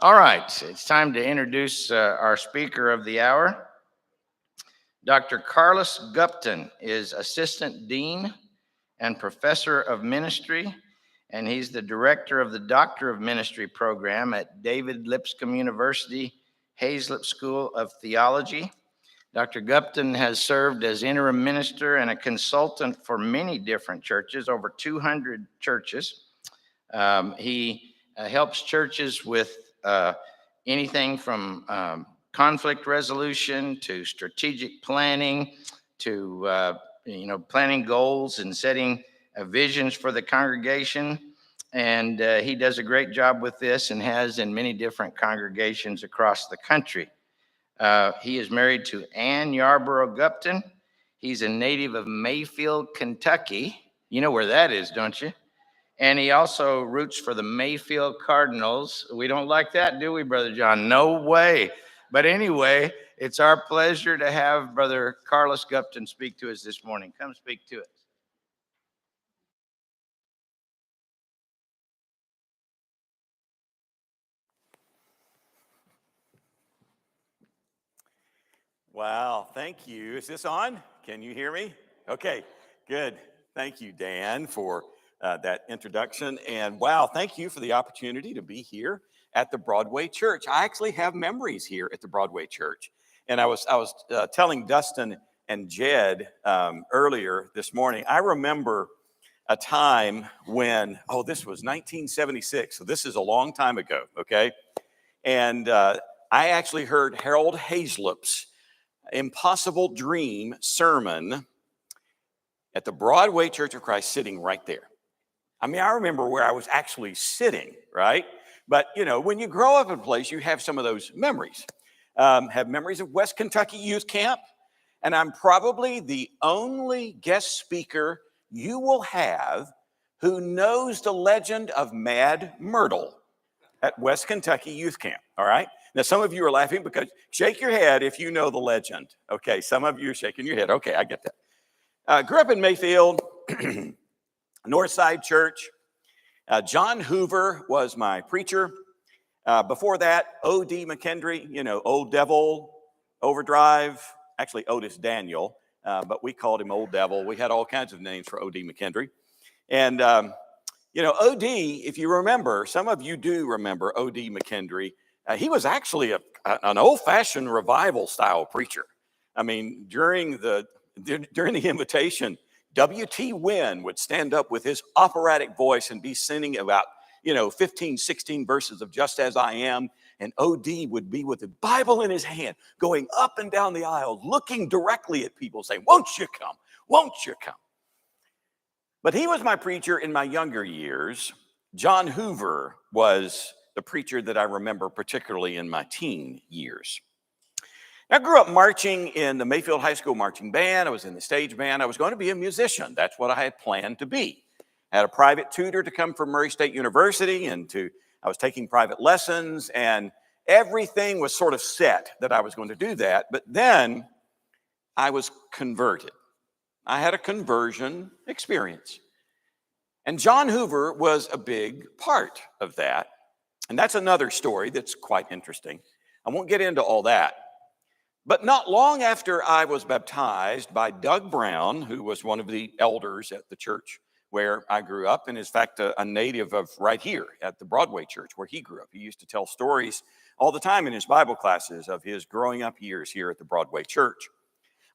All right, it's time to introduce our speaker of the hour. Dr. Carlus Gupton is Assistant Dean and Professor of Ministry, and he's the Director of the Doctor of Ministry program at David Lipscomb University, Hazlitt School of Theology. Dr. Gupton has served as interim minister and a consultant for many different churches, over 200 churches. He helps churches with anything from conflict resolution to strategic planning to planning goals and setting visions for the congregation. And he does a great job with this and has in many different congregations across the country. He is married to Ann Yarborough Gupton. He's a native of Mayfield, Kentucky. You know where that is, don't you? And he also roots for the Mayfield Cardinals. We don't like that, do we, Brother John? No way. But anyway, it's our pleasure to have Brother Carlus Gupton speak to us this morning. Come speak to us. Wow, thank you. Is this on? Can you hear me? Okay, good. Thank you, Dan, for that introduction. And wow, thank you for the opportunity to be here at the Broadway Church. I actually have memories here at the Broadway Church. And I was telling Dustin and Jed earlier this morning, I remember a time when, this was 1976. So this is a long time ago, okay? And I actually heard Harold Hazlitt's Impossible Dream sermon at the Broadway Church of Christ sitting right there. I mean, I remember where I was actually sitting, right? But, when you grow up in a place, you have some of those memories. Have memories of West Kentucky Youth Camp, and I'm probably the only guest speaker you will have who knows the legend of Mad Myrtle at West Kentucky Youth Camp, all right? Now, some of you are laughing because shake your head if you know the legend. Okay, some of you are shaking your head. Okay, I get that. Grew up in Mayfield, Northside Church. John Hoover was my preacher. Before that, O.D. McKendry, Old Devil, Overdrive, actually Otis Daniel, but we called him Old Devil. We had all kinds of names for O.D. McKendry. And, O.D., if you remember, some of you do remember O.D. McKendry. He was actually an old-fashioned revival-style preacher. I mean, during the invitation, W.T. Wynn would stand up with his operatic voice and be singing about, 15, 16 verses of Just As I Am, and O.D. would be with the Bible in his hand, going up and down the aisle, looking directly at people, saying, "Won't you come? Won't you come?" But he was my preacher in my younger years. John Hoover was the preacher that I remember particularly in my teen years. I grew up marching in the Mayfield High School marching band. I was in the stage band. I was going to be a musician. That's what I had planned to be. I had a private tutor to come from Murray State University, I was taking private lessons, and everything was sort of set that I was going to do that. But then I was converted. I had a conversion experience. And John Hoover was a big part of that. And that's another story that's quite interesting. I won't get into all that. But not long after I was baptized by Doug Brown, who was one of the elders at the church where I grew up, and in fact, a native of right here at the Broadway Church where he grew up. He used to tell stories all the time in his Bible classes of his growing up years here at the Broadway Church.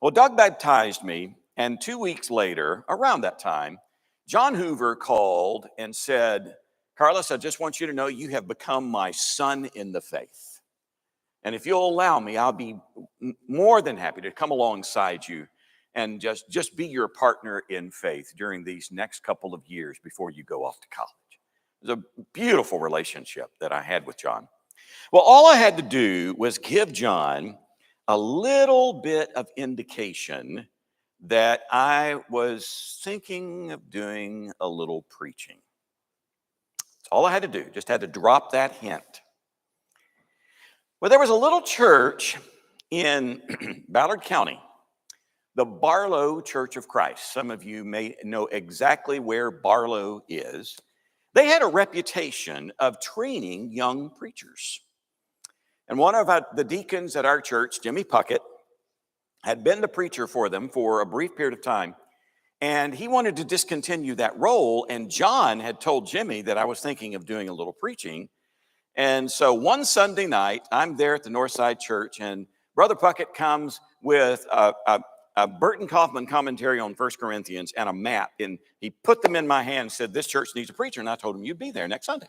Well, Doug baptized me, and 2 weeks later, around that time, John Hoover called and said, "Carlus, I just want you to know you have become my son in the faith. And if you'll allow me, I'll be more than happy to come alongside you and just be your partner in faith during these next couple of years before you go off to college." It was a beautiful relationship that I had with John. Well, all I had to do was give John a little bit of indication that I was thinking of doing a little preaching. That's all I had to do, just had to drop that hint. Well, there was a little church in Ballard County, the Barlow Church of Christ. Some of you may know exactly where Barlow is. They had a reputation of training young preachers. And one of the deacons at our church, Jimmy Puckett, had been the preacher for them for a brief period of time. And he wanted to discontinue that role. And John had told Jimmy that I was thinking of doing a little preaching. And so one Sunday night, I'm there at the Northside Church, and Brother Puckett comes with a Burton Kaufman commentary on 1 Corinthians and a map. And he put them in my hand and said, this church needs a preacher. And I told him, you'd be there next Sunday.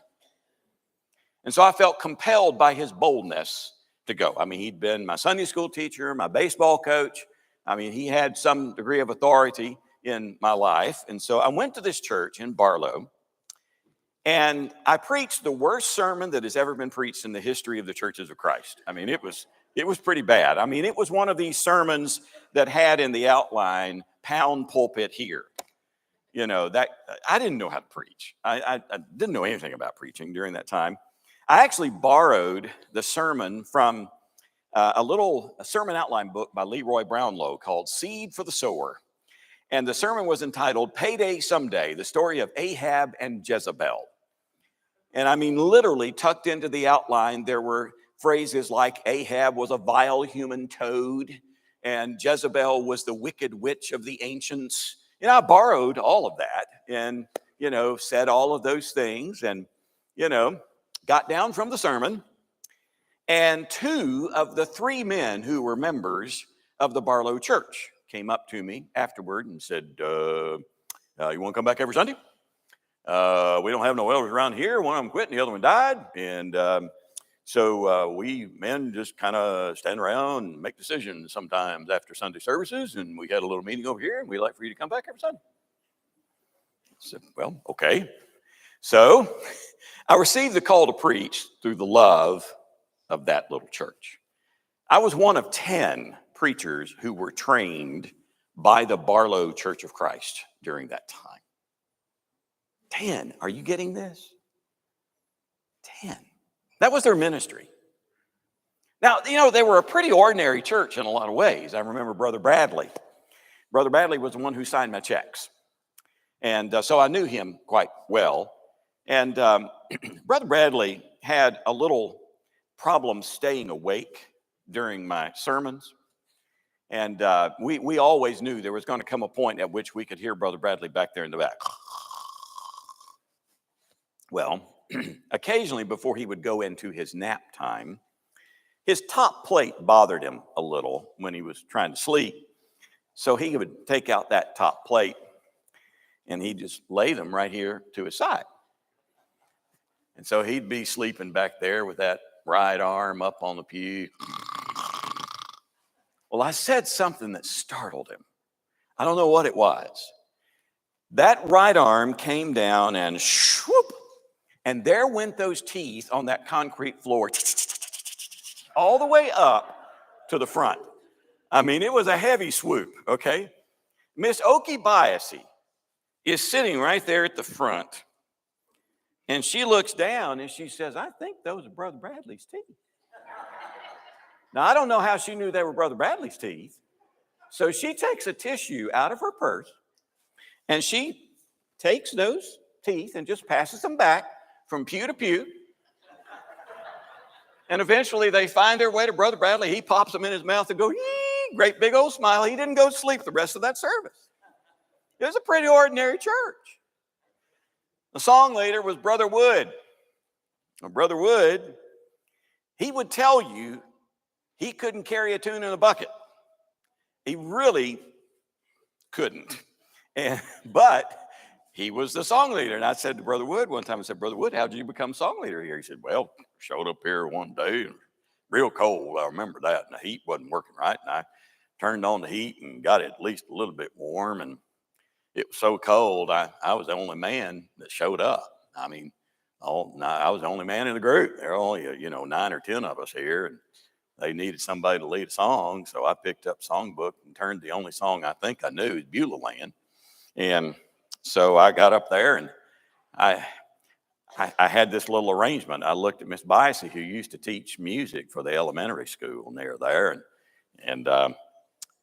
And so I felt compelled by his boldness to go. I mean, he'd been my Sunday school teacher, my baseball coach. I mean, he had some degree of authority in my life. And so I went to this church in Barlow, and I preached the worst sermon that has ever been preached in the history of the churches of Christ. I mean, it was pretty bad. I mean, it was one of these sermons that had in the outline, pound pulpit here. You know, that I didn't know how to preach. I didn't know anything about preaching during that time. I actually borrowed the sermon from a sermon outline book by Leroy Brownlow called Seed for the Sower. And the sermon was entitled Payday Someday, the story of Ahab and Jezebel. And I mean, literally tucked into the outline, there were phrases like Ahab was a vile human toad and Jezebel was the wicked witch of the ancients. You know, I borrowed all of that and, you know, said all of those things and, you know, got down from the sermon. And 2 of the 3 men who were members of the Barlow Church came up to me afterward and said, you want to come back every Sunday? We don't have no elders around here. One of them quit and the other one died. And so we men just kind of stand around and make decisions sometimes after Sunday services. And we had a little meeting over here and we'd like for you to come back every Sunday. I said, well, okay. So I received the call to preach through the love of that little church. I was one of 10 preachers who were trained by the Barlow Church of Christ during that time. 10. Are you getting this? 10. That was their ministry. Now, you know, they were a pretty ordinary church in a lot of ways. I remember Brother Bradley. Brother Bradley was the one who signed my checks. And so I knew him quite well. And Brother Bradley had a little problem staying awake during my sermons. And we always knew there was going to come a point at which we could hear Brother Bradley back there in the back. Well, occasionally before he would go into his nap time, his top plate bothered him a little when he was trying to sleep. So he would take out that top plate and he'd just lay them right here to his side. And so he'd be sleeping back there with that right arm up on the pew. Well, I said something that startled him. I don't know what it was. That right arm came down and swoop, and there went those teeth on that concrete floor all the way up to the front. I mean, it was a heavy swoop, okay? Miss Okie Biassy is sitting right there at the front. And she looks down and she says, I think those are Brother Bradley's teeth. Now, I don't know how she knew they were Brother Bradley's teeth. So she takes a tissue out of her purse and she takes those teeth and just passes them back from pew to pew. And eventually they find their way to Brother Bradley. He pops them in his mouth and goes, yee, great big old smile. He didn't go to sleep the rest of that service. It was a pretty ordinary church. The song leader was Brother Wood. Well, Brother Wood, he would tell you he couldn't carry a tune in a bucket. He really couldn't. But he was the song leader. And I said to Brother Wood one time, I said, Brother Wood, how did you become song leader here? He said, well, showed up here one day and real cold. I remember that. And the heat wasn't working right. And I turned on the heat and got it at least a little bit warm. And it was so cold, I was the only man that showed up. I mean, I was the only man in the group. There were only, 9 or 10 of us here. And they needed somebody to lead a song. So I picked up songbook and turned the only song I think I knew is Beulah Land. And so I got up there and I had this little arrangement. I looked at Miss Biassy, who used to teach music for the elementary school near there. And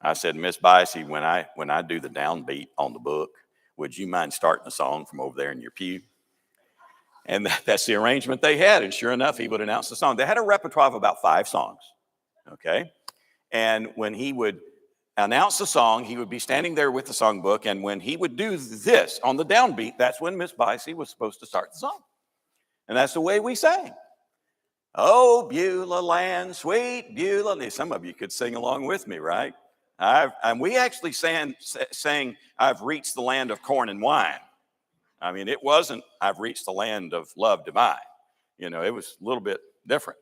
I said, Miss Biassy, when I do the downbeat on the book, would you mind starting a song from over there in your pew? And that's the arrangement they had. And sure enough, he would announce the song. They had a repertoire of about 5 songs, okay? And when he would announce the song, he would be standing there with the songbook. And when he would do this on the downbeat, that's when Miss Bicey was supposed to start the song. And that's the way we sang. Oh, Beulah land, sweet Beulah. Some of you could sing along with me, right? And we actually sang, I've reached the land of corn and wine. I mean, it wasn't, I've reached the land of love divine. You know, it was a little bit different.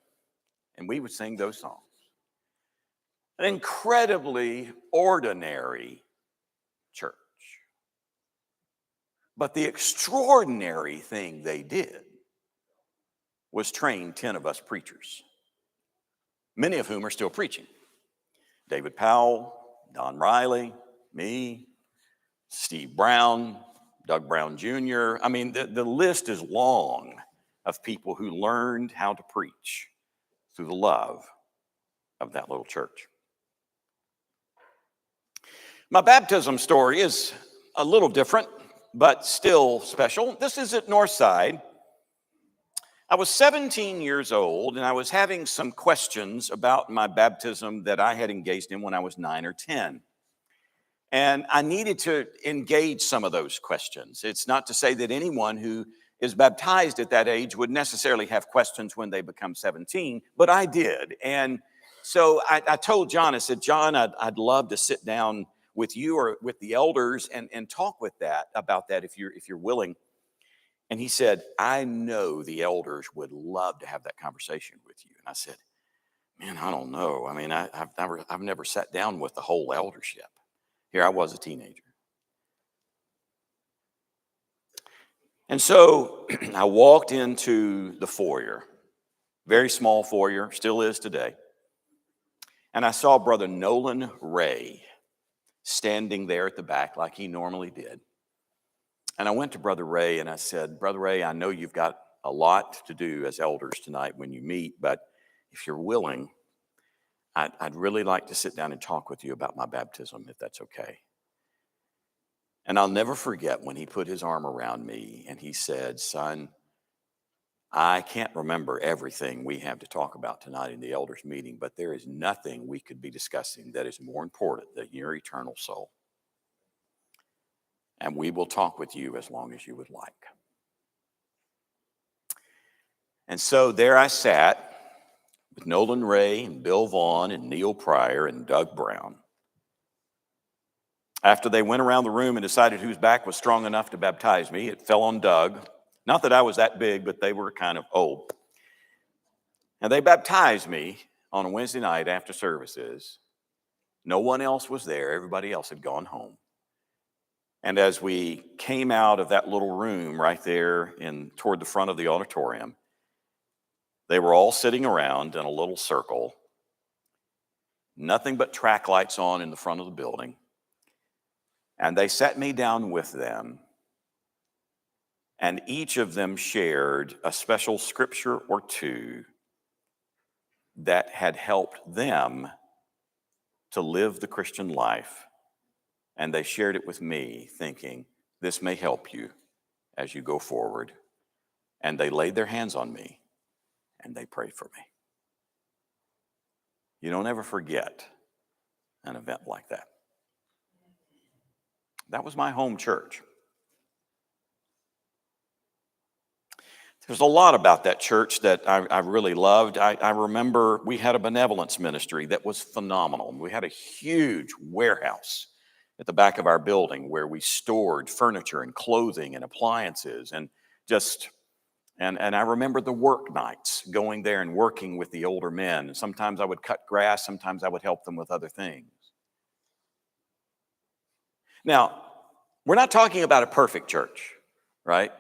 And we would sing those songs. An incredibly ordinary church. But the extraordinary thing they did was train 10 of us preachers, many of whom are still preaching. David Powell, Don Riley, me, Steve Brown, Doug Brown Jr. I mean, the list is long of people who learned how to preach through the love of that little church. My baptism story is a little different, but still special. This is at Northside. I was 17 years old, and I was having some questions about my baptism that I had engaged in when I was 9 or 10. And I needed to engage some of those questions. It's not to say that anyone who is baptized at that age would necessarily have questions when they become 17, but I did. And so I told John, I said, John, I'd love to sit down with you or with the elders and talk about that if you're willing. And he said, I know the elders would love to have that conversation with you. And I said, man, I don't know. I mean, I've never sat down with the whole eldership. Here I was, a teenager. And so I walked into the foyer, very small foyer, still is today. And I saw Brother Nolan Ray standing there at the back like he normally did. And I went to Brother Ray and I said, Brother Ray, I know you've got a lot to do as elders tonight when you meet, but if you're willing, I'd really like to sit down and talk with you about my baptism, if that's okay. And I'll never forget when he put his arm around me and he said, son, I can't remember everything we have to talk about tonight in the elders meeting, but there is nothing we could be discussing that is more important than your eternal soul. And we will talk with you as long as you would like. And so there I sat with Nolan Ray and Bill Vaughn and Neil Pryor and Doug Brown. After they went around the room and decided whose back was strong enough to baptize me, it fell on Doug. Not that I was that big, but they were kind of old. And they baptized me on a Wednesday night after services. No one else was there. Everybody else had gone home. And as we came out of that little room right there toward the front of the auditorium, they were all sitting around in a little circle, nothing but track lights on in the front of the building. And they sat me down with them, and each of them shared a special scripture or two that had helped them to live the Christian life. And they shared it with me, thinking, this may help you as you go forward. And they laid their hands on me, and they prayed for me. You don't ever forget an event like that. That was my home church. There's a lot about that church that I really loved. I remember we had a benevolence ministry that was phenomenal. We had a huge warehouse at the back of our building where we stored furniture and clothing and appliances and I remember the work nights, going there and working with the older men. And sometimes I would cut grass, sometimes I would help them with other things. Now, we're not talking about a perfect church, right?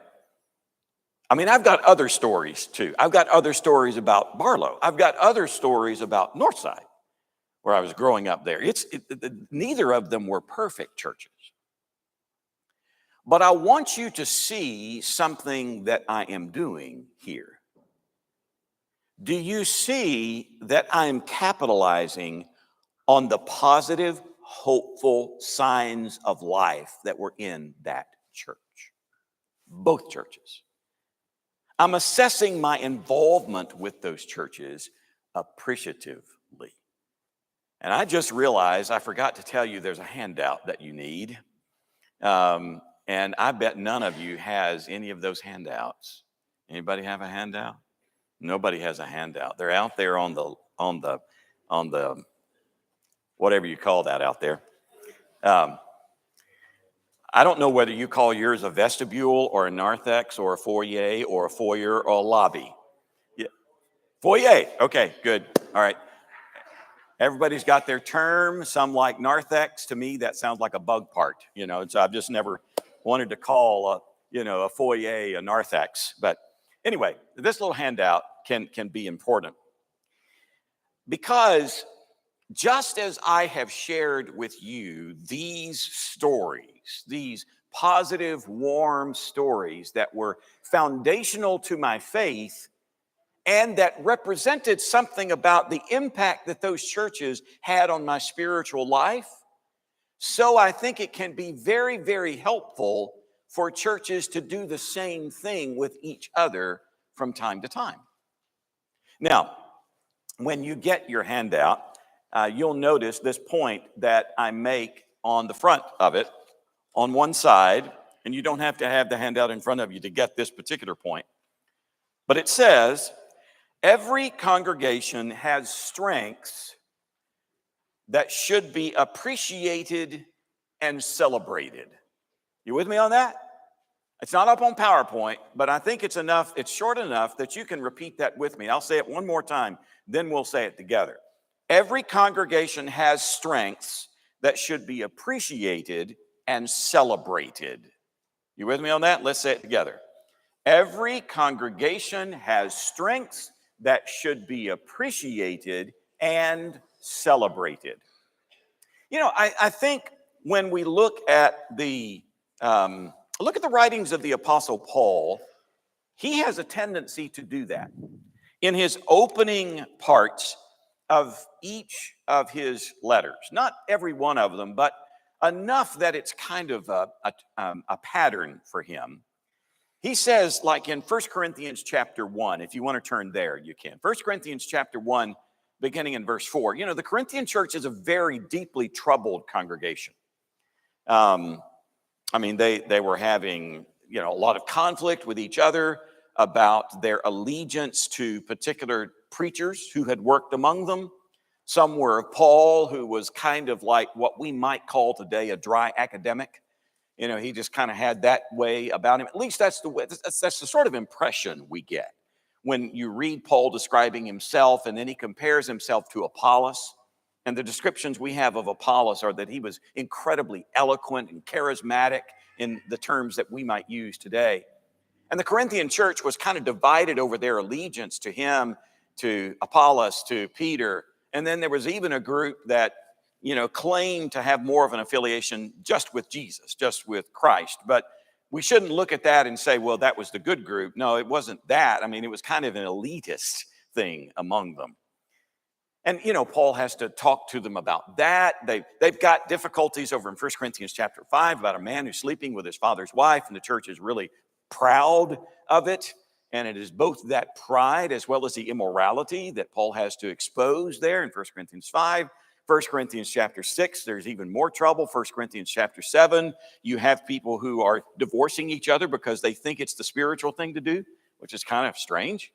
I mean, I've got other stories too. I've got other stories about Barlow. I've got other stories about Northside, where I was growing up there. Neither of them were perfect churches. But I want you to see something that I am doing here. Do you see that I am capitalizing on the positive, hopeful signs of life that were in that church? Both churches. I'm assessing my involvement with those churches appreciatively. And I just realized I forgot to tell you there's a handout that you need. And I bet none of you has any of those handouts. Anybody have a handout? Nobody has a handout. They're out there on the whatever you call that out there. I don't know whether you call yours a vestibule or a narthex or a foyer or a foyer or a lobby. Yeah. Foyer. Okay, good. All right. Everybody's got their term. Some like narthex. To me, that sounds like a bug part, so I've just never wanted to call a foyer a narthex. But anyway, this little handout can be important because just as I have shared with you these stories, these positive, warm stories that were foundational to my faith and that represented something about the impact that those churches had on my spiritual life, so I think it can be very, very helpful for churches to do the same thing with each other from time to time. Now, when you get your handout, you'll notice this point that I make on the front of it on one side, and you don't have to have the handout in front of you to get this particular point. But it says, every congregation has strengths that should be appreciated and celebrated. You with me on that? It's not up on PowerPoint, but I think it's short enough that you can repeat that with me. I'll say it one more time, then we'll say it together. Every congregation has strengths that should be appreciated and celebrated. You with me on that? Let's say it together. Every congregation has strengths that should be appreciated and celebrated. I think when we look at the writings of the Apostle Paul, he has a tendency to do that. In his opening parts of each of his letters, not every one of them, but enough that it's kind of a pattern for him. He says, like in 1 Corinthians chapter 1, if you want to turn there, you can. 1 Corinthians chapter 1, beginning in verse 4. The Corinthian church is a very deeply troubled congregation. They were having, a lot of conflict with each other about their allegiance to particular preachers who had worked among them. Some were of Paul, who was kind of like what we might call today a dry academic. He just kind of had that way about him. At least that's the sort of impression we get when you read Paul describing himself, and then he compares himself to Apollos. And the descriptions we have of Apollos are that he was incredibly eloquent and charismatic in the terms that we might use today. And the Corinthian church was kind of divided over their allegiance to him, to Apollos, to Peter. And then there was even a group that, claimed to have more of an affiliation just with Jesus, just with Christ. But we shouldn't look at that and say, well, that was the good group. No, it wasn't that. It was kind of an elitist thing among them. And, Paul has to talk to them about that. They've got difficulties over in 1 Corinthians chapter 5 about a man who's sleeping with his father's wife, and the church is really proud of it. And it is both that pride as well as the immorality that Paul has to expose there in 1 Corinthians 5. 1 Corinthians chapter 6, there's even more trouble. 1 Corinthians chapter 7, you have people who are divorcing each other because they think it's the spiritual thing to do, which is kind of strange.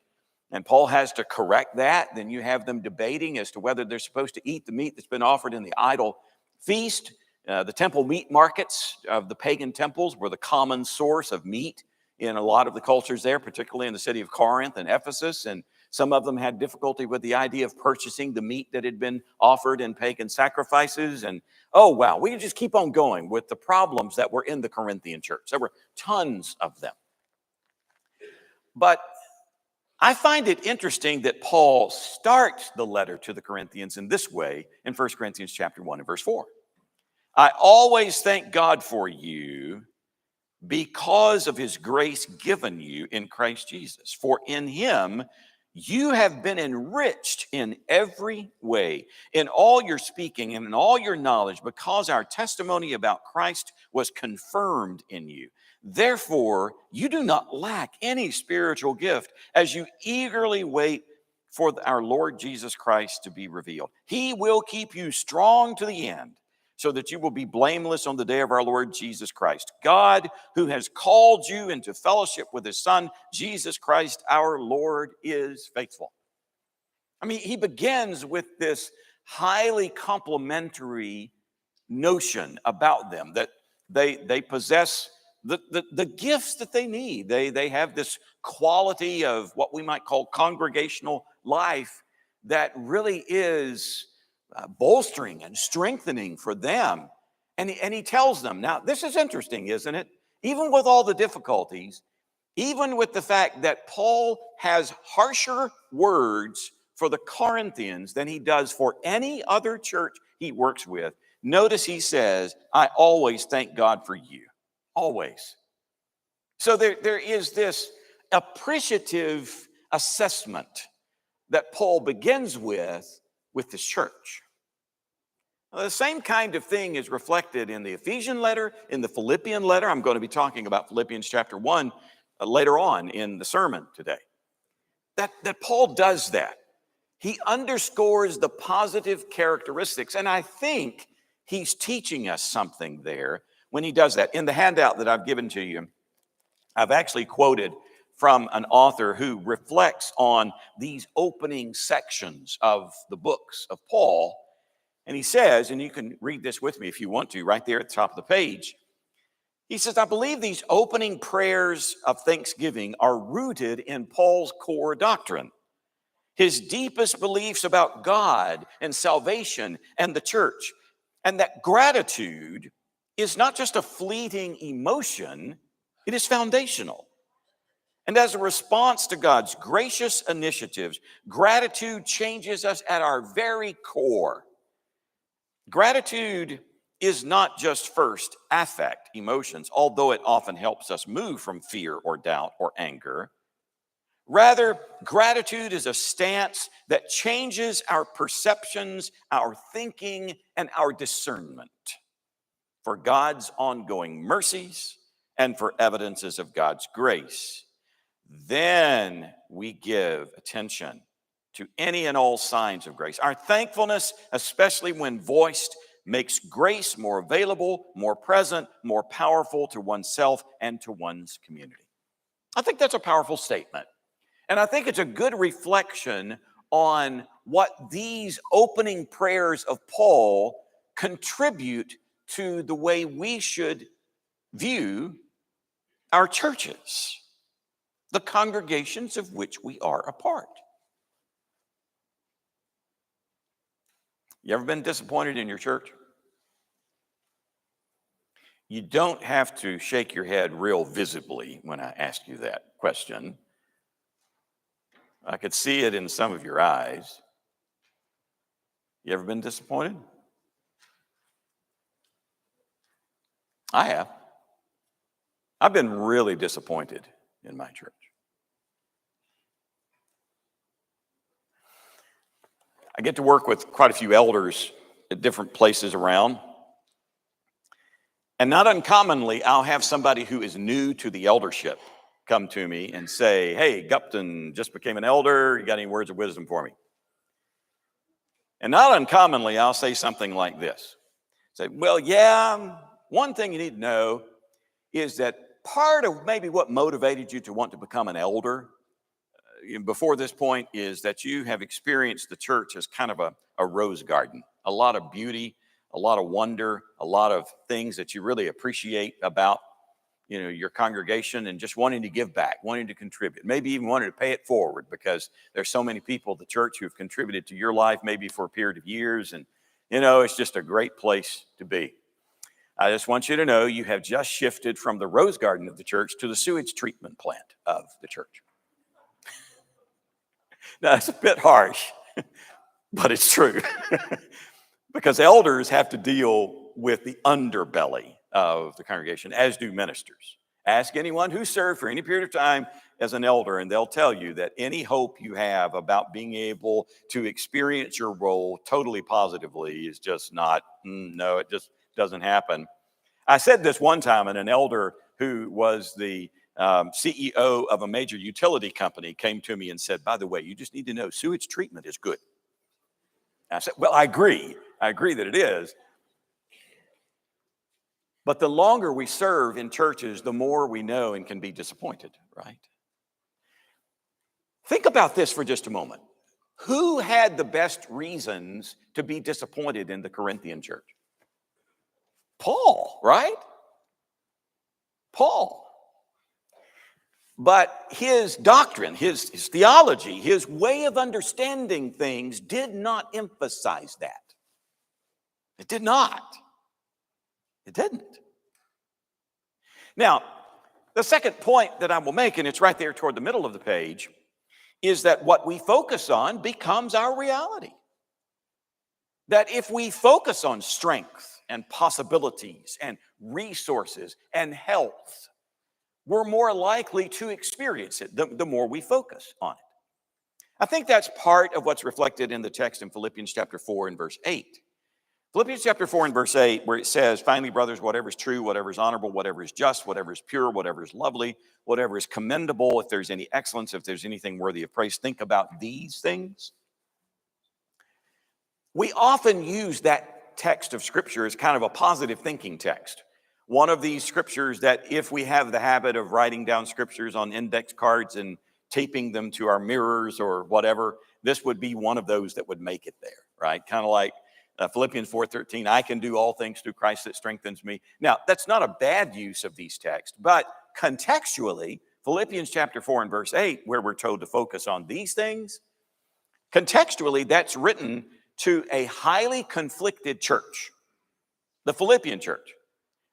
And Paul has to correct that. Then you have them debating as to whether they're supposed to eat the meat that's been offered in the idol feast. The temple meat markets of the pagan temples were the common source of meat in a lot of the cultures there, particularly in the city of Corinth and Ephesus. And some of them had difficulty with the idea of purchasing the meat that had been offered in pagan sacrifices. And we could just keep on going with the problems that were in the Corinthian church. There were tons of them. But I find it interesting that Paul starts the letter to the Corinthians in this way in 1 Corinthians chapter 1 and verse 4. I always thank God for you because of his grace given you in Christ Jesus. For in him you have been enriched in every way, in all your speaking and in all your knowledge, because our testimony about Christ was confirmed in you. Therefore, you do not lack any spiritual gift as you eagerly wait for our Lord Jesus Christ to be revealed. He will keep you strong to the end so that you will be blameless on the day of our Lord Jesus Christ. God, who has called you into fellowship with his Son, Jesus Christ, our Lord, is faithful. I mean, he begins with this highly complimentary notion about them, that they possess the gifts that they need. They have this quality of what we might call congregational life that really is bolstering and strengthening for them. And he tells them, now this is interesting, isn't it? Even with all the difficulties, even with the fact that Paul has harsher words for the Corinthians than he does for any other church he works with, notice he says, I always thank God for you. Always. So there is this appreciative assessment that Paul begins with this church. Now, the same kind of thing is reflected in the Ephesian letter, in the Philippian letter. I'm going to be talking about Philippians chapter 1 later on in the sermon today. That Paul does that. He underscores the positive characteristics, and I think he's teaching us something there when he does that. In the handout that I've given to you, I've actually quoted from an author who reflects on these opening sections of the books of Paul. And he says, and you can read this with me if you want to, right there at the top of the page. He says, I believe these opening prayers of thanksgiving are rooted in Paul's core doctrine, his deepest beliefs about God and salvation and the church, and that gratitude is not just a fleeting emotion, it is foundational. And as a response to God's gracious initiatives, gratitude changes us at our very core. Gratitude is not just first affect, emotions, although it often helps us move from fear or doubt or anger. Rather, gratitude is a stance that changes our perceptions, our thinking, and our discernment for God's ongoing mercies and for evidences of God's grace. Then we give attention to any and all signs of grace. Our thankfulness, especially when voiced, makes grace more available, more present, more powerful to oneself and to one's community. I think that's a powerful statement. And I think it's a good reflection on what these opening prayers of Paul contribute to the way we should view our churches, the congregations of which we are a part. You ever been disappointed in your church? You don't have to shake your head real visibly when I ask you that question. I could see it in some of your eyes. You ever been disappointed? I have. I've been really disappointed in my church. I get to work with quite a few elders at different places around. And not uncommonly, I'll have somebody who is new to the eldership come to me and say, hey, Gupton just became an elder. You got any words of wisdom for me? And not uncommonly, I'll say something like this. Say, well, yeah, one thing you need to know is that part of maybe what motivated you to want to become an elder before this point is that you have experienced the church as kind of a rose garden, a lot of beauty, a lot of wonder, a lot of things that you really appreciate about, your congregation, and just wanting to give back, wanting to contribute, maybe even wanting to pay it forward because there's so many people at the church who have contributed to your life, maybe for a period of years. And, it's just a great place to be. I just want you to know you have just shifted from the rose garden of the church to the sewage treatment plant of the church. Now, it's a bit harsh, but it's true. Because elders have to deal with the underbelly of the congregation, as do ministers. Ask anyone who served for any period of time as an elder, and they'll tell you that any hope you have about being able to experience your role totally positively is just not, no, it just doesn't happen. I said this one time, and an elder who was the CEO of a major utility company, came to me and said, by the way, you just need to know sewage treatment is good. I said, well, I agree that it is. But the longer we serve in churches, the more we know and can be disappointed, right? Think about this for just a moment. Who had the best reasons to be disappointed in the Corinthian church? Paul, right? Paul. But his doctrine, his theology, his way of understanding things did not emphasize that. It did not. It didn't. Now, the second point that I will make, and it's right there toward the middle of the page, is that what we focus on becomes our reality. That if we focus on strength and possibilities and resources and health, we're more likely to experience it the more we focus on it. I think that's part of what's reflected in the text in Philippians chapter 4 and verse 8. Philippians chapter 4 and verse 8, where it says, finally, brothers, whatever is true, whatever is honorable, whatever is just, whatever is pure, whatever is lovely, whatever is commendable, if there's any excellence, if there's anything worthy of praise, think about these things. We often use that text of Scripture as kind of a positive thinking text. One of these scriptures that if we have the habit of writing down scriptures on index cards and taping them to our mirrors or whatever, this would be one of those that would make it there, right? Kind of like Philippians 4:13, I can do all things through Christ that strengthens me. Now, that's not a bad use of these texts, but contextually, Philippians chapter 4 and verse 8, where we're told to focus on these things, contextually, that's written to a highly conflicted church, the Philippian church.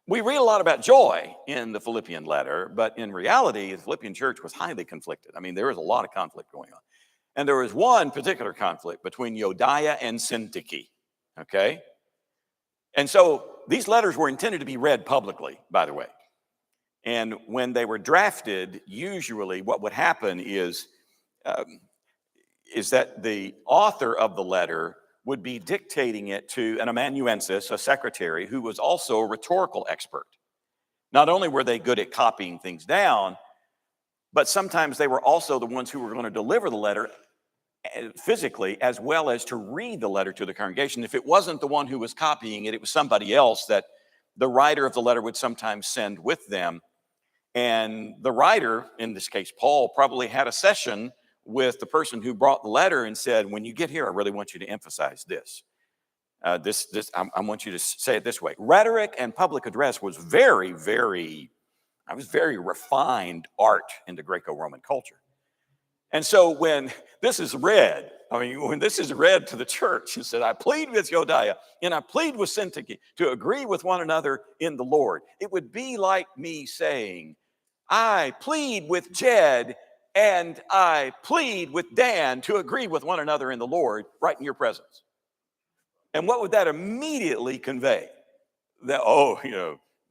We read a lot about joy in the Philippian letter, but in reality, the Philippian church was highly conflicted. I mean, there was a lot of conflict going on. And there was one particular conflict between Euodia and Syntyche, okay? And so these letters were intended to be read publicly, by the way. And when they were drafted, usually what would happen is that the author of the letter would be dictating it to an amanuensis, a secretary, who was also a rhetorical expert. Not only were they good at copying things down, but sometimes they were also the ones who were going to deliver the letter physically, as well as to read the letter to the congregation. If it wasn't the one who was copying it, it was somebody else that the writer of the letter would sometimes send with them. And the writer, in this case Paul, probably had a session with the person who brought the letter and said, when you get here, I really want you to emphasize this. I want you to say it this way. Rhetoric and public address was very refined art in the Greco-Roman culture. And so when this is read, when this is read to the church, it said, I plead with Euodia and I plead with Syntyche to agree with one another in the Lord. It would be like me saying, I plead with Jed and I plead with Dan to agree with one another in the Lord right in your presence. And what would that immediately convey? That,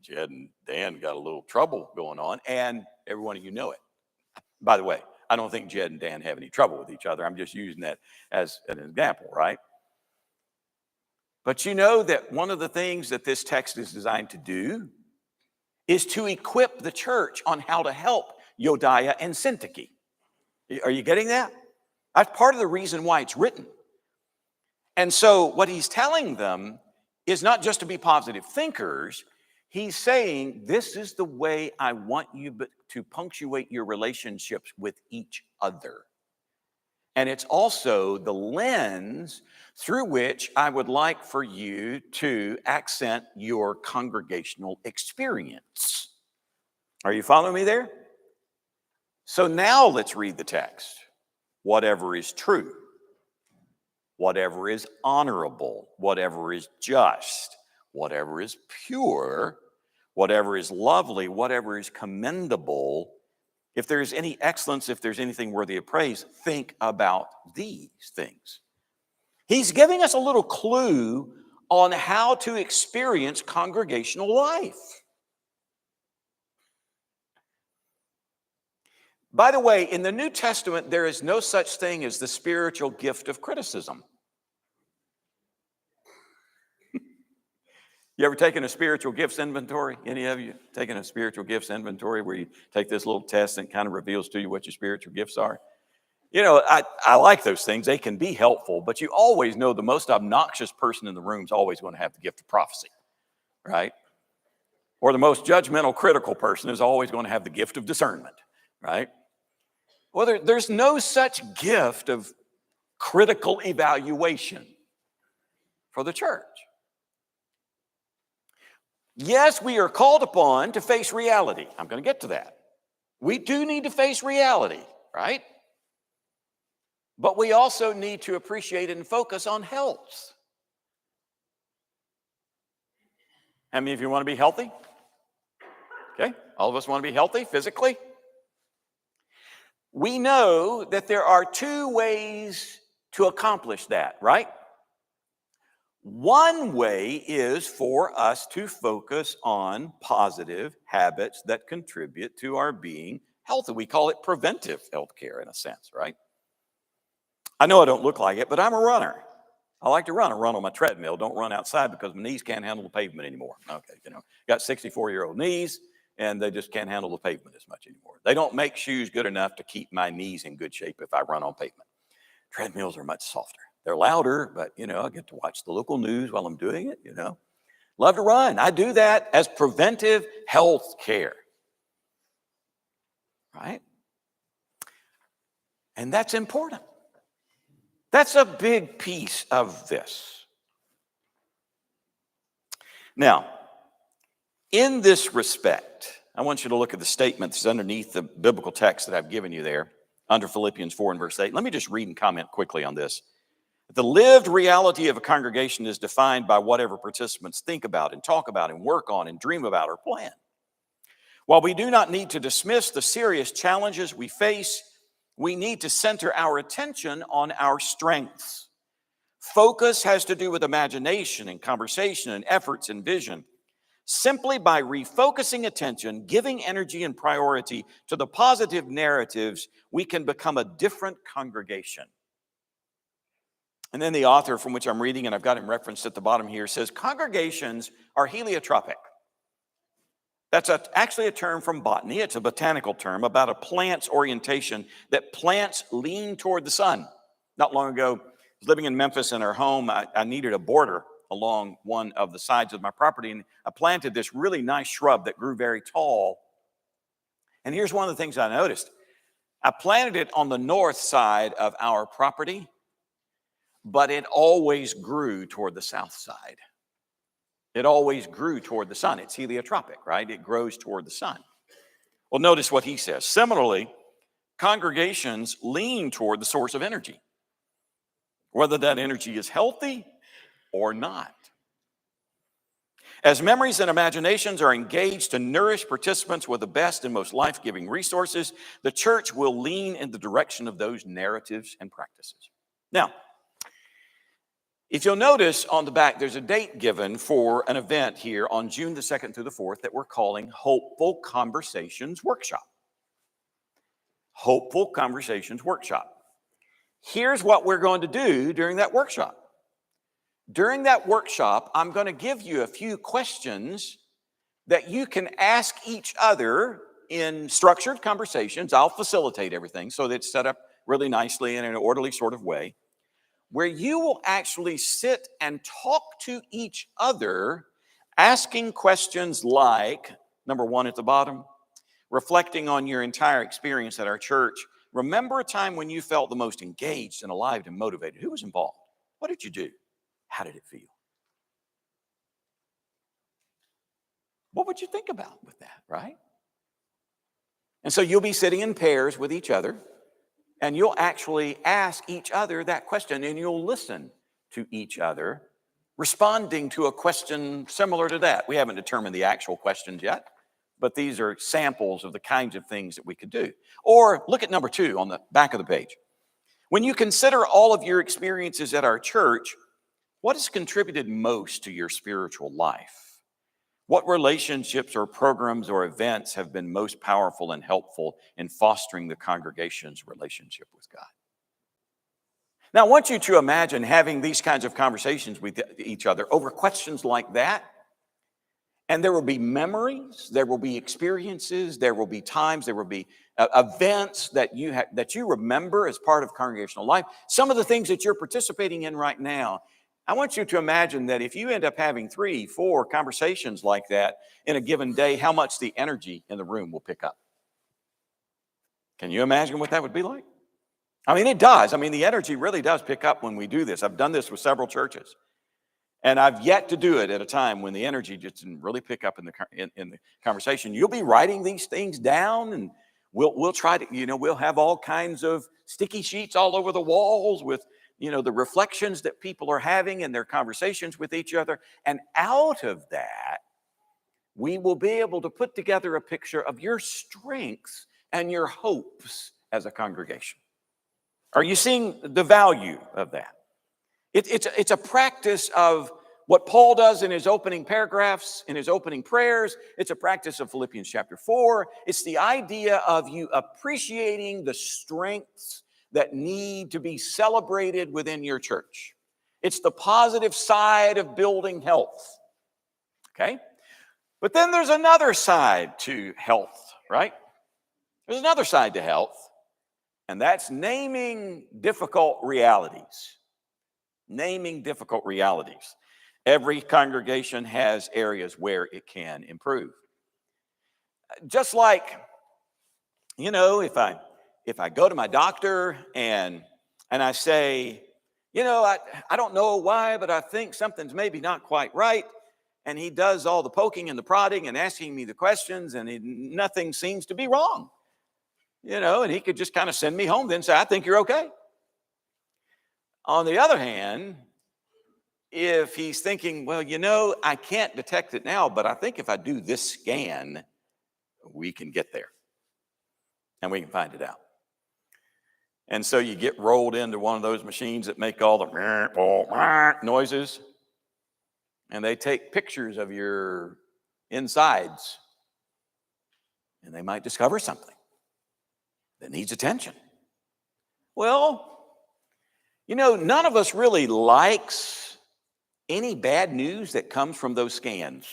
Jed and Dan got a little trouble going on, and every one of you know it. By the way, I don't think Jed and Dan have any trouble with each other. I'm just using that as an example, right? But you know that one of the things that this text is designed to do is to equip the church on how to help Euodia and Syntyche. Are you getting that? That's part of the reason why it's written. And so what he's telling them is not just to be positive thinkers. He's saying, this is the way I want you to punctuate your relationships with each other. And it's also the lens through which I would like for you to accent your congregational experience. Are you following me there? So now let's read the text. Whatever is true, whatever is honorable, whatever is just, whatever is pure, whatever is lovely, whatever is commendable, if there is any excellence, if there's anything worthy of praise, think about these things. He's giving us a little clue on how to experience congregational life. By the way, in the New Testament, there is no such thing as the spiritual gift of criticism. You ever taken a spiritual gifts inventory? Any of you taken a spiritual gifts inventory where you take this little test and it kind of reveals to you what your spiritual gifts are? You know, I like those things. They can be helpful, but you always know the most obnoxious person in the room is always going to have the gift of prophecy, right? Or the most judgmental, critical person is always going to have the gift of discernment, right? Well, there's no such gift of critical evaluation for the church. Yes, we are called upon to face reality. I'm going to get to that. We do need to face reality, right? But we also need to appreciate and focus on health. How many of you want to be healthy? Okay, all of us want to be healthy physically. We know that there are two ways to accomplish that, right? One way is for us to focus on positive habits that contribute to our being healthy. We call it preventive health care in a sense, right? I know I don't look like it, but I'm a runner. I like to run. I run on my treadmill. Don't run outside because my knees can't handle the pavement anymore. Okay, got 64-year-old knees, and they just can't handle the pavement as much anymore. They don't make shoes good enough to keep my knees in good shape if I run on pavement. Treadmills are much softer. They're louder, but, I get to watch the local news while I'm doing it, Love to run. I do that as preventive health care, right? And that's important. That's a big piece of this. Now, in this respect, I want you to look at the statement that's underneath the biblical text that I've given you there, under Philippians 4 and verse 8. Let me just read and comment quickly on this. The lived reality of a congregation is defined by whatever participants think about and talk about and work on and dream about or plan. While we do not need to dismiss the serious challenges we face, we need to center our attention on our strengths. Focus has to do with imagination and conversation and efforts and vision. Simply by refocusing attention, giving energy and priority to the positive narratives, we can become a different congregation. And then the author from which I'm reading, and I've got him referenced at the bottom here, says congregations are heliotropic. That's actually a term from botany. It's a botanical term about a plant's orientation, that plants lean toward the sun. Not long ago, I was living in Memphis in our home. I needed a border along one of the sides of my property, and I planted this really nice shrub that grew very tall. And here's one of the things I noticed. I planted it on the north side of our property, but it always grew toward the south side. It always grew toward the sun. It's heliotropic, right? It grows toward the sun. Well, notice what he says. Similarly, congregations lean toward the source of energy, whether that energy is healthy or not. As memories and imaginations are engaged to nourish participants with the best and most life-giving resources, the church will lean in the direction of those narratives and practices. Now, if you'll notice on the back, there's a date given for an event here on June the 2nd through the 4th that we're calling Hopeful Conversations Workshop. Hopeful Conversations Workshop. Here's what we're going to do during that workshop. During that workshop, I'm going to give you a few questions that you can ask each other in structured conversations. I'll facilitate everything so that it's set up really nicely in an orderly sort of way, where you will actually sit and talk to each other, asking questions like, number one at the bottom, reflecting on your entire experience at our church. Remember a time when you felt the most engaged and alive and motivated. Who was involved? What did you do? How did it feel? What would you think about with that, right? And so you'll be sitting in pairs with each other, and you'll actually ask each other that question, and you'll listen to each other, responding to a question similar to that. We haven't determined the actual questions yet, but these are samples of the kinds of things that we could do. Or look at number 2 on the back of the page. When you consider all of your experiences at our church, what has contributed most to your spiritual life? What relationships or programs or events have been most powerful and helpful in fostering the congregation's relationship with God? Now, I want you to imagine having these kinds of conversations with each other over questions like that And there will be memories, there will be experiences, there will be times, there will be events that you remember as part of congregational life. Some of the things that you're participating in right now, I want you to imagine that if you end up having 3, 4 conversations like that in a given day, how much the energy in the room will pick up. Can you imagine what that would be like? I mean, it does. I mean, the energy really does pick up when we do this. I've done this with several churches. And I've yet to do it at a time when the energy just didn't really pick up in the conversation. You'll be writing these things down, and we'll try to, we'll have all kinds of sticky sheets all over the walls with, the reflections that people are having in their conversations with each other. And out of that, we will be able to put together a picture of your strengths and your hopes as a congregation. Are you seeing the value of that? It's a practice of what Paul does in his opening paragraphs, in his opening prayers. It's a practice of Philippians chapter 4. It's the idea of you appreciating the strengths that need to be celebrated within your church. It's the positive side of building health, okay? But then there's another side to health, right? There's another side to health, and that's naming difficult realities. Naming difficult realities. Every congregation has areas where it can improve. Just like, if I go to my doctor and I say, I don't know why, but I think something's maybe not quite right. And he does all the poking and the prodding and asking me the questions, and nothing seems to be wrong. And he could just kind of send me home then and say, I think you're okay. On the other hand, if he's thinking, well, I can't detect it now, but I think if I do this scan, we can get there and we can find it out. And so you get rolled into one of those machines that make all the noises, and they take pictures of your insides, and they might discover something that needs attention. Well, none of us really likes any bad news that comes from those scans.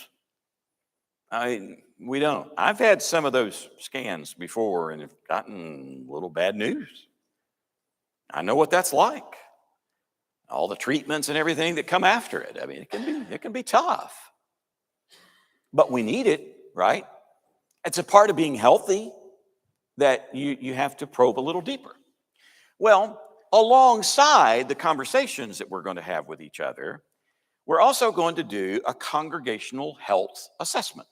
We don't. I've had some of those scans before and have gotten a little bad news. I know what that's like. All the treatments and everything that come after it. I mean, it can be tough. But we need it, right? It's a part of being healthy that you have to probe a little deeper. Well, alongside the conversations that we're going to have with each other, we're also going to do a congregational health assessment,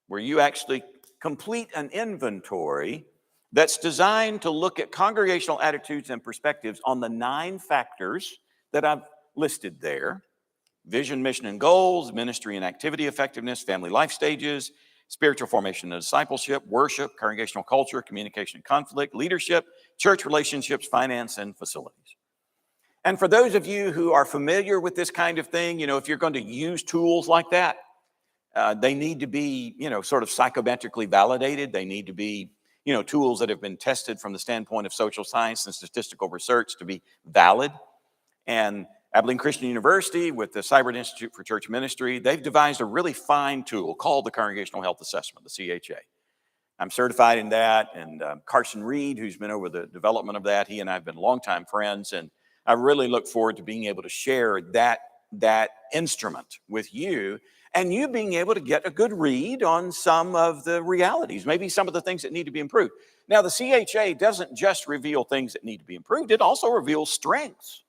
where you actually complete an inventory that's designed to look at congregational attitudes and perspectives on the 9 factors that I've listed there: vision, mission, and goals, ministry and activity effectiveness, family life stages, spiritual formation and discipleship, worship, congregational culture, communication and conflict, leadership, church relationships, finance, and facilities. And for those of you who are familiar with this kind of thing, if you're going to use tools like that, they need to be, sort of psychometrically validated. They need to be, tools that have been tested from the standpoint of social science and statistical research to be valid. And Abilene Christian University with the Cyber Institute for Church Ministry, they've devised a really fine tool called the Congregational Health Assessment, the CHA. I'm certified in that, and Carson Reed, who's been over the development of that, he and I have been longtime friends, and I really look forward to being able to share that instrument with you, and you being able to get a good read on some of the realities, maybe some of the things that need to be improved. Now, the CHA doesn't just reveal things that need to be improved, it also reveals strengths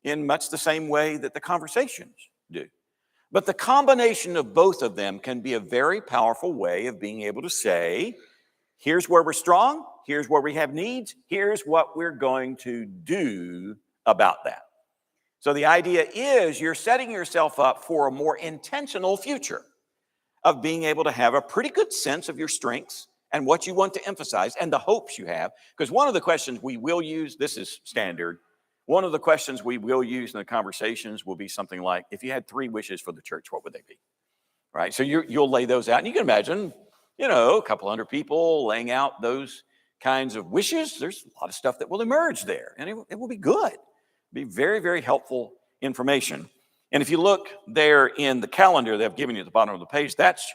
in much the same way that the conversations do. But the combination of both of them can be a very powerful way of being able to say, here's where we're strong, here's where we have needs, here's what we're going to do about that. So the idea is you're setting yourself up for a more intentional future of being able to have a pretty good sense of your strengths and what you want to emphasize and the hopes you have. Because one of the questions we will use, this is standard, one of the questions we will use in the conversations will be something like, if you had 3 wishes for the church, what would they be? Right? So you'll lay those out. And you can imagine, a couple hundred people laying out those kinds of wishes. There's a lot of stuff that will emerge there. And it will be good. Be very, very helpful information. And if you look there in the calendar they've given you at the bottom of the page, that's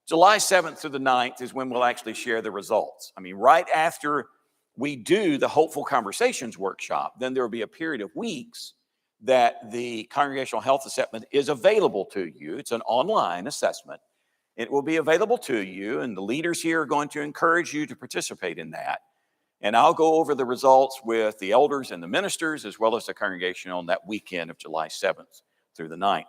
July 7th through the 9th is when we'll actually share the results. I mean, right after we do the Hopeful Conversations workshop, then there will be a period of weeks that the Congregational Health Assessment is available to you. It's an online assessment. It will be available to you, and the leaders here are going to encourage you to participate in that. And I'll go over the results with the elders and the ministers, as well as the congregation on that weekend of July 7th through the 9th.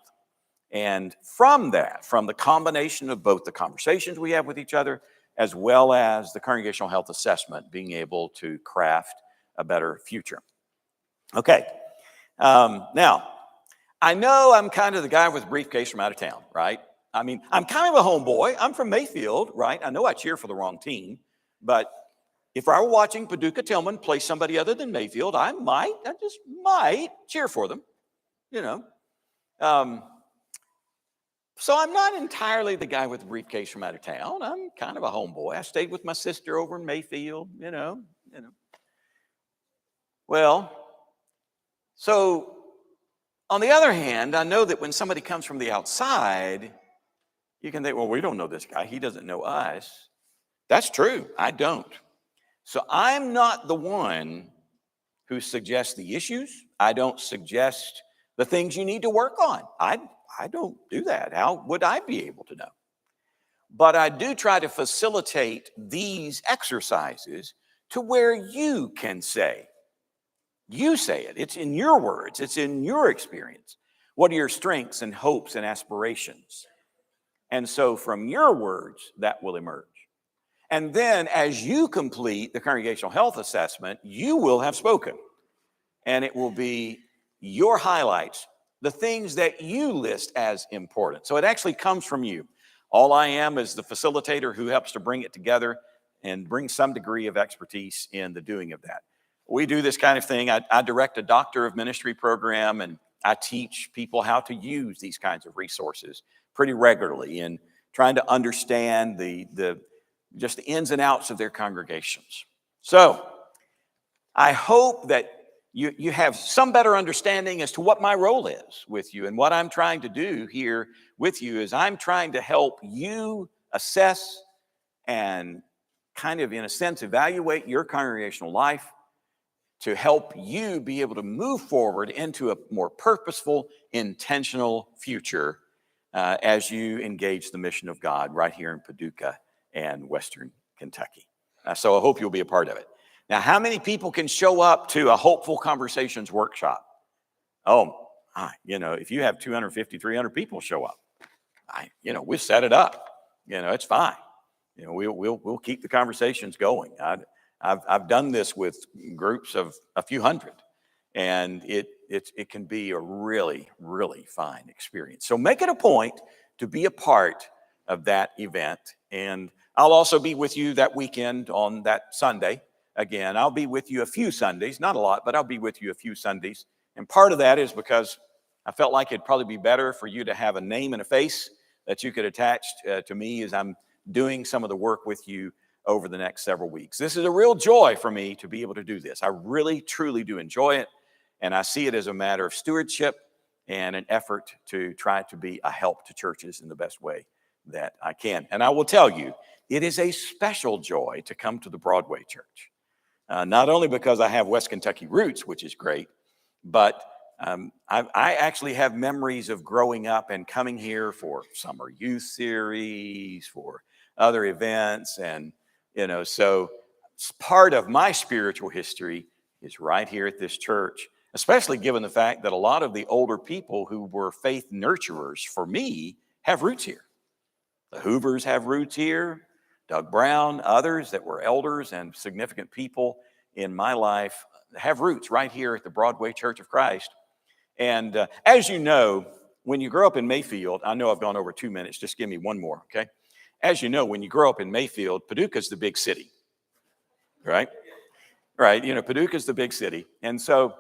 And from that, from the combination of both the conversations we have with each other, as well as the Congregational Health Assessment, being able to craft a better future. Okay, now, I know I'm kind of the guy with a briefcase from out of town, right? I mean, I'm kind of a homeboy. I'm from Mayfield, right? I know I cheer for the wrong team, but if I were watching Paducah Tillman play somebody other than Mayfield, I just might cheer for them, you know. So I'm not entirely the guy with the briefcase from out of town. I'm kind of a homeboy. I stayed with my sister over in Mayfield, you know. Well, so on the other hand, I know that when somebody comes from the outside, you can think, well, we don't know this guy. He doesn't know us. That's true. I don't. So I'm not the one who suggests the issues. I don't suggest the things you need to work on. I don't do that. How would I be able to know? But I do try to facilitate these exercises to where you can say, you say it. It's in your words. It's in your experience. What are your strengths and hopes and aspirations? And so from your words, that will emerge. And then as you complete the Congregational Health Assessment, you will have spoken. And it will be your highlights, the things that you list as important. So it actually comes from you. All I am is the facilitator who helps to bring it together and bring some degree of expertise in the doing of that. We do this kind of thing. I direct a Doctor of Ministry program, and I teach people how to use these kinds of resources pretty regularly in trying to understand the ins and outs of their congregations. So I hope that you have some better understanding as to what my role is with you. And what I'm trying to do here with you is I'm trying to help you assess and kind of, in a sense, evaluate your congregational life to help you be able to move forward into a more purposeful, intentional future as you engage the mission of God right here in Paducah and Western Kentucky. So I hope you'll be a part of it. Now, how many people can show up to a Hopeful Conversations workshop? Oh, if you have 250, 300 people show up, we'll set it up. It's fine. We'll keep the conversations going. I've done this with groups of a few hundred, and it can be a really, really fine experience. So make it a point to be a part of that event. And I'll also be with you that weekend on that Sunday. Again, I'll be with you a few Sundays, not a lot, but I'll be with you a few Sundays. And part of that is because I felt like it'd probably be better for you to have a name and a face that you could attach to me as I'm doing some of the work with you over the next several weeks. This is a real joy for me to be able to do this. I really, truly do enjoy it. And I see it as a matter of stewardship and an effort to try to be a help to churches in the best way that I can. And I will tell you, it is a special joy to come to the Broadway church. Not only because I have West Kentucky roots, which is great, but I actually have memories of growing up and coming here for summer youth series, for other events. And, so part of my spiritual history is right here at this church, especially given the fact that a lot of the older people who were faith nurturers for me have roots here. The Hoovers have roots here. Doug Brown, others that were elders and significant people in my life have roots right here at the Broadway Church of Christ. And as you know, when you grow up in Mayfield, I know I've gone over 2 minutes, just give me one more, okay? As you know, when you grow up in Mayfield, Paducah's the big city, right? Right, Paducah's the big city. And so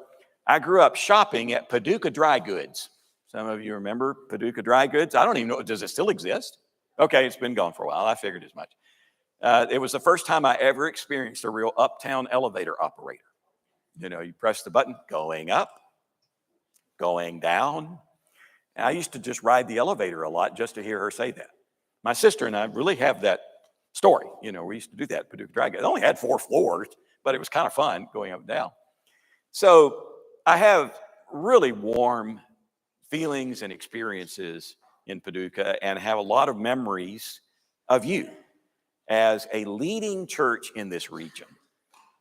I grew up shopping at Paducah Dry Goods. Some of you remember Paducah Dry Goods? I don't even know, does it still exist? Okay, it's been gone for a while. I figured as much. It was the first time I ever experienced a real uptown elevator operator. You press the button, going up, going down. And I used to just ride the elevator a lot just to hear her say that. My sister and I really have that story. You know, we used to do that at Paducah Drive. It only had 4 floors, but it was kind of fun going up and down. So I have really warm feelings and experiences in Paducah and have a lot of memories of you as a leading church in this region.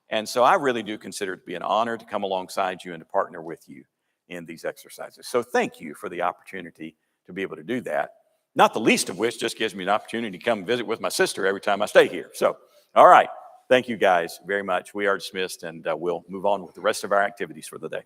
And so I really do consider it to be an honor to come alongside you and to partner with you in these exercises. So thank you for the opportunity to be able to do that. Not the least of which just gives me an opportunity to come visit with my sister every time I stay here. So, all right. Thank you guys very much. We are dismissed, and we'll move on with the rest of our activities for the day.